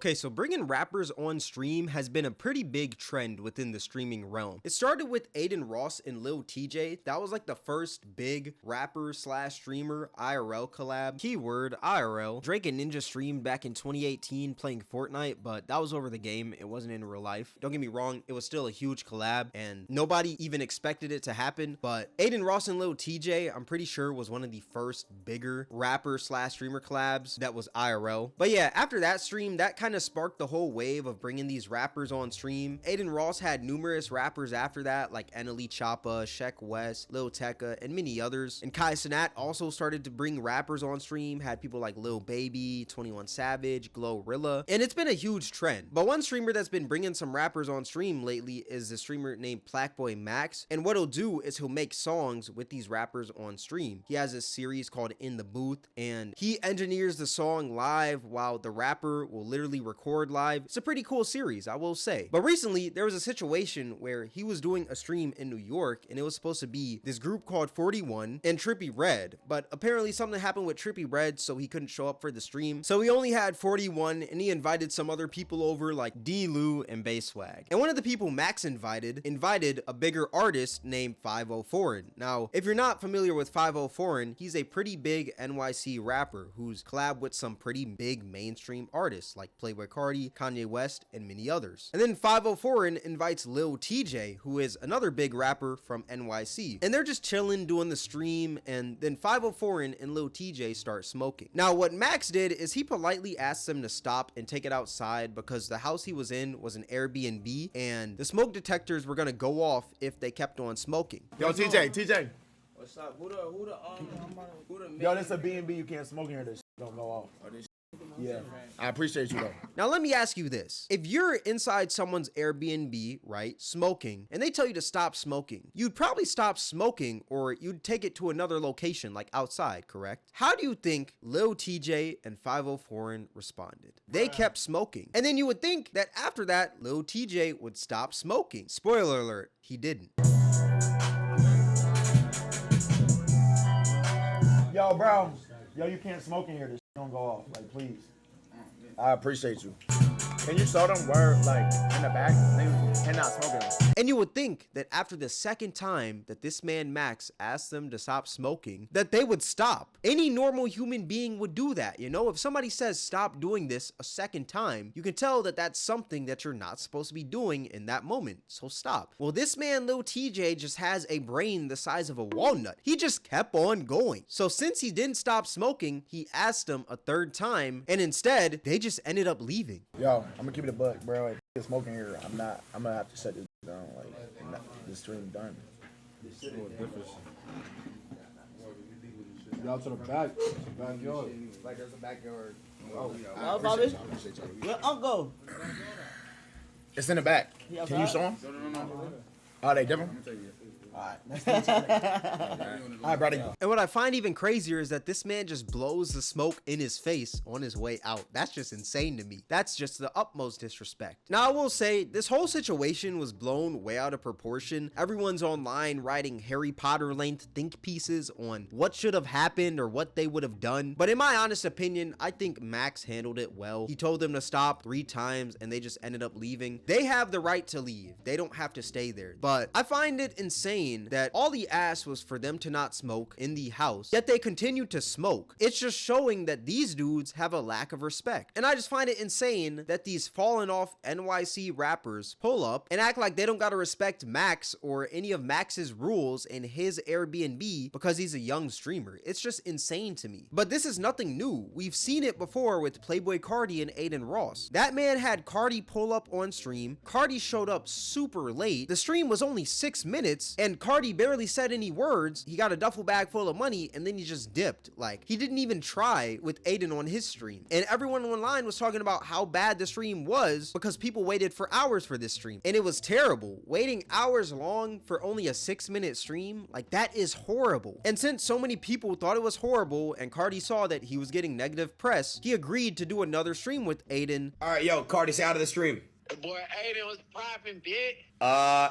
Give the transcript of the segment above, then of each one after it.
Okay, so bringing rappers on stream has been a pretty big trend within the streaming realm. It started with Aiden Ross and Lil Tjay. That was like the first big rapper slash streamer IRL collab. Keyword IRL. Drake and Ninja streamed back in 2018 playing Fortnite, but that was over the game. It wasn't in real life. Don't get me wrong, it was still a huge collab and nobody even expected it to happen. But Aiden Ross and Lil Tjay, I'm pretty sure, was one of the first bigger rapper slash streamer collabs that was IRL. But yeah, after that stream, that kind of sparked the whole wave of bringing these rappers on stream. Aiden Ross had numerous rappers after that, like Lil Choppa, Sheck West, Lil Tecca, and many others. And Kai Cenat also started to bring rappers on stream, had people like Lil Baby, 21 Savage, Glorilla, and it's been a huge trend. But one streamer that's been bringing some rappers on stream lately is a streamer named Plaqueboymax, and what he'll do is he'll make songs with these rappers on stream. He has a series called In the Booth, and he engineers the song live while the rapper will literally record live. It's a pretty cool series, I will say. But recently there was a situation where he was doing a stream in New York and it was supposed to be this group called 41 and Trippie Redd, but apparently something happened with Trippie Redd, so he couldn't show up for the stream. So he only had 41 and he invited some other people over like D-Lou and Bayswag. And one of the people Max invited a bigger artist named Fivio Foreign. Now, if you're not familiar with Fivio Foreign, he's a pretty big NYC rapper who's collabed with some pretty big mainstream artists like Playboi Carti, Kanye West, and many others. And then Fivio Foreign invites Lil Tjay, who is another big rapper from NYC. And they're just chilling, doing the stream, and then Fivio Foreign and Lil Tjay start smoking. Now, what Max did is he politely asked them to stop and take it outside because the house he was in was an Airbnb, and the smoke detectors were gonna go off if they kept on smoking. Yo, TJ. What's up? Who the Yo, this a B&B. You can't smoke in here. This don't go off. Yeah, I appreciate you though. Now let me ask you this. If you're inside someone's Airbnb, right, smoking, and they tell you to stop smoking, you'd probably stop smoking or you'd take it to another location like outside, correct? How do you think Lil Tjay and Fivio Foreign responded? They kept smoking. And then you would think that after that, Lil Tjay would stop smoking. Spoiler alert, he didn't. Yo, bro. Yo, you can't smoke in here. This don't go off. Like, please. I appreciate you. Can you show them where, like, in the back, they cannot smoke in them? And you would think that after the second time that this man Max asked them to stop smoking, that they would stop. Any normal human being would do that, you know? If somebody says stop doing this a second time, you can tell that that's something that you're not supposed to be doing in that moment, so stop. Well, this man Lil Tjay just has a brain the size of a walnut. He just kept on going. So since he didn't stop smoking, he asked them a third time, and instead, they just ended up leaving. Yo, I'm gonna keep it a buck, bro. If you're smoking here, I'm gonna have to shut this down. Like, the stream done. Y'all to the back. Backyard. Like, there's a backyard. Oh, Bobby. Where Uncle? It's in the back. Can you show them? No. Oh, they different? Alright, brother. And what I find even crazier is that this man just blows the smoke in his face on his way out. That's just insane to me. That's just the utmost disrespect. Now, I will say, this whole situation was blown way out of proportion. Everyone's online writing Harry Potter length think pieces on what should have happened or what they would have done. But in my honest opinion, I think Max handled it well. He told them to stop 3 times and they just ended up leaving. They have the right to leave. They don't have to stay there. But I find it insane that all he asked was for them to not smoke in the house, yet they continue to smoke. It's just showing that these dudes have a lack of respect. And I just find it insane that these fallen off NYC rappers pull up and act like they don't gotta respect Max or any of Max's rules in his Airbnb because he's a young streamer. It's just insane to me. But this is nothing new. We've seen it before with Playboi Carti and Aiden Ross. That man had Carti pull up on stream. Carti showed up super late. The stream was only 6 minutes and Carti barely said any words. He got a duffel bag full of money and then he just dipped. Like, he didn't even try with Aiden on his stream. And everyone online was talking about how bad the stream was because people waited for hours for this stream. And it was terrible. Waiting hours long for only a 6-minute stream, like, that is horrible. And since so many people thought it was horrible and Carti saw that he was getting negative press, he agreed to do another stream with Aiden. All right, yo, Carti, say out of the stream. Boy, Aiden was popping, bitch. Yeah.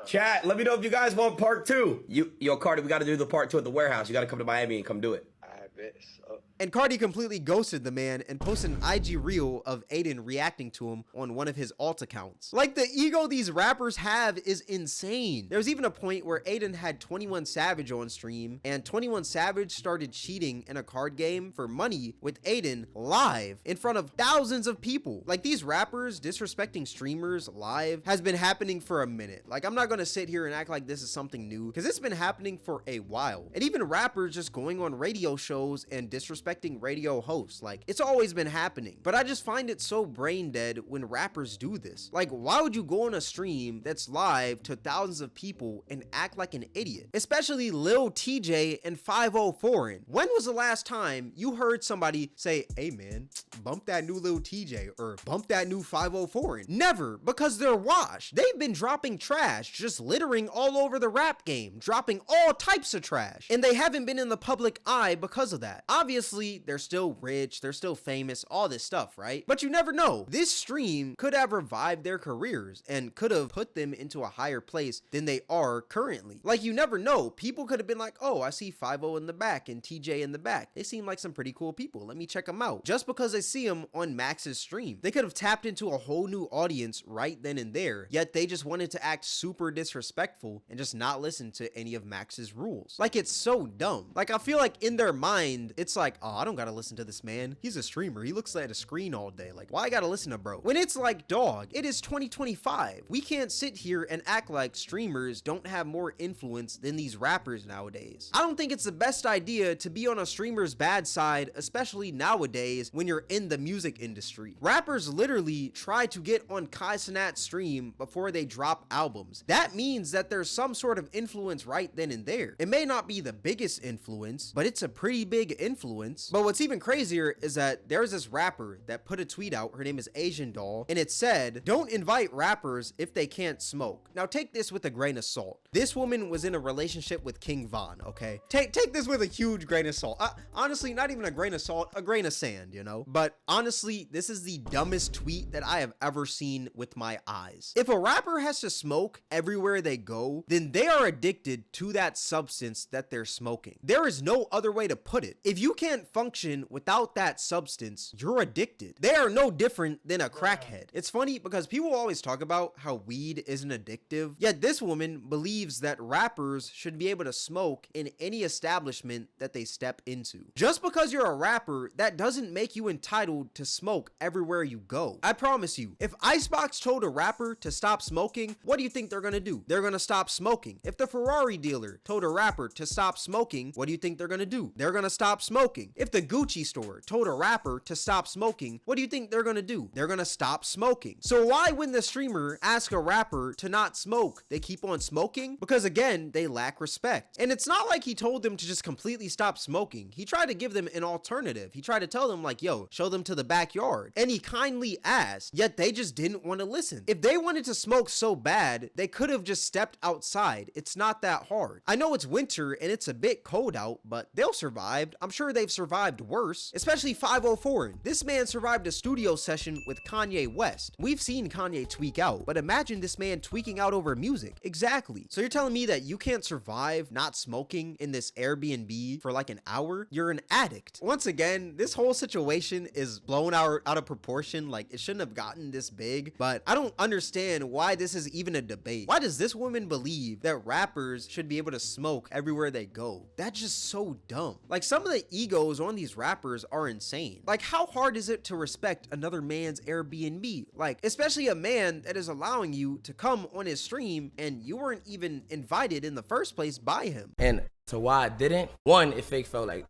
Chat, let me know if you guys want part 2. Yo, Carti, we got to do the part 2 at the warehouse. You got to come to Miami and come do it. I bet. So. And Cardi completely ghosted the man and posted an IG reel of Aiden reacting to him on one of his alt accounts. Like, the ego these rappers have is insane. There was even a point where Aiden had 21 Savage on stream, and 21 Savage started cheating in a card game for money with Aiden live in front of thousands of people. Like, these rappers disrespecting streamers live has been happening for a minute. Like, I'm not gonna sit here and act like this is something new, because it's been happening for a while. And even rappers just going on radio shows and disrespecting radio hosts, like, it's always been happening. But I just find it so brain dead when rappers do this. Like, why would you go on a stream that's live to thousands of people and act like an idiot? Especially Lil Tjay and Fivio Foreign. When was the last time you heard somebody say, hey man, bump that new Lil Tjay or bump that new Fivio Foreign? Never, because they're washed. They've been dropping trash, just littering all over the rap game, dropping all types of trash. And they haven't been in the public eye because of that. Obviously, they're still rich, they're still famous, all this stuff, right? But you never know. This stream could have revived their careers and could have put them into a higher place than they are currently. Like, you never know. People could have been like, oh, I see Fivio in the back and TJ in the back. They seem like some pretty cool people. Let me check them out. Just because they see them on Max's stream. They could have tapped into a whole new audience right then and there, yet they just wanted to act super disrespectful and just not listen to any of Max's rules. Like, it's so dumb. Like, I feel like in their mind, it's like, oh, I don't gotta listen to this man. He's a streamer. He looks at a screen all day. Like, why I gotta listen to bro? When it's like, dog, it is 2025. We can't sit here and act like streamers don't have more influence than these rappers nowadays. I don't think it's the best idea to be on a streamer's bad side, especially nowadays when you're in the music industry. Rappers literally try to get on Kai Cenat's stream before they drop albums. That means that there's some sort of influence right then and there. It may not be the biggest influence, but it's a pretty big influence. But what's even crazier is that there's this rapper that put a tweet out. Her name is Asian Doll, and it said, don't invite rappers if they can't smoke. Now take this with a grain of salt. This woman was in a relationship with King Von, okay? Take this with a huge grain of salt. Honestly, not even a grain of salt, a grain of sand, you know? But honestly, this is the dumbest tweet that I have ever seen with my eyes. If a rapper has to smoke everywhere they go, then they are addicted to that substance that they're smoking. There is no other way to put it. If you can't function without that substance, you're addicted. They are no different than a crackhead. It's funny because people always talk about how weed isn't addictive, yet this woman believes that rappers should be able to smoke in any establishment that they step into. Just because you're a rapper, that doesn't make you entitled to smoke everywhere you go. I promise you, if Icebox told a rapper to stop smoking, what do you think they're gonna do? They're gonna stop smoking. If the Ferrari dealer told a rapper to stop smoking, what do you think they're gonna do? They're gonna stop smoking. If the Gucci store told a rapper to stop smoking, what do you think they're gonna do? They're gonna stop smoking. So why, when the streamer asks a rapper to not smoke, they keep on smoking? Because again, they lack respect. And it's not like he told them to just completely stop smoking. He tried to give them an alternative. He tried to tell them like, yo, show them to the backyard. And he kindly asked, yet they just didn't want to listen. If they wanted to smoke so bad, they could have just stepped outside. It's not that hard. I know it's winter and it's a bit cold out, but they'll survive. I'm sure they've survived worse, especially 504. This man survived a studio session with Kanye West. We've seen Kanye tweak out, but imagine this man tweaking out over music. Exactly. So you're telling me that you can't survive not smoking in this Airbnb for like an hour? You're an addict. Once again, this whole situation is blown out of proportion. Like, it shouldn't have gotten this big, but I don't understand why this is even a debate. Why does this woman believe that rappers should be able to smoke everywhere they go? That's just so dumb. Like, some of the egos on these rappers are insane. Like, how hard is it to respect another man's Airbnb? Like, especially a man that is allowing you to come on his stream and you weren't even invited in the first place by him. And to why I didn't, one, it fake smell like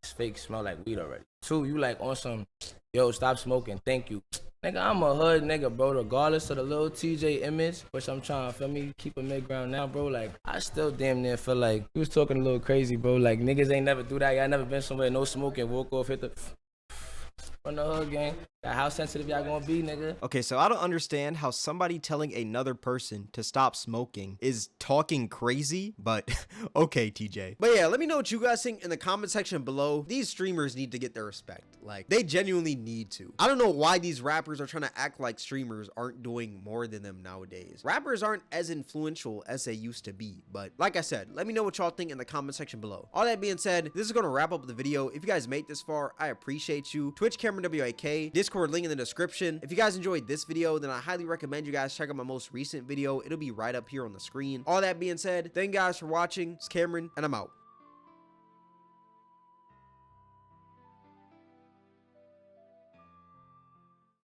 weed already. Two, you like on some, yo, stop smoking, thank you. Nigga, I'm a hood nigga, bro, regardless of the Lil Tjay image, which I'm trying to, feel me, keep a mid-ground now, bro. Like, I still damn near feel like he was talking a little crazy, bro. Like, niggas ain't never do that. Y'all never been somewhere, no smoking, walk off, hit the... from the hood gang. How sensitive y'all gonna be, nigga? Okay, so I don't understand how somebody telling another person to stop smoking is talking crazy, but okay, TJ. But yeah, let me know what you guys think in the comment section below. These streamers need to get their respect. Like, they genuinely need to. I don't know why these rappers are trying to act like streamers aren't doing more than them nowadays. Rappers aren't as influential as they used to be, but like I said, let me know what y'all think in the comment section below. All that being said, this is gonna wrap up the video. If you guys made this far, I appreciate you. Twitch, Cameron WAK, Discord link in the description. If you guys enjoyed this video, then I highly recommend you guys check out my most recent video. It'll be right up here on the screen. All that being said, thank you guys for watching. It's Cameron, and I'm out.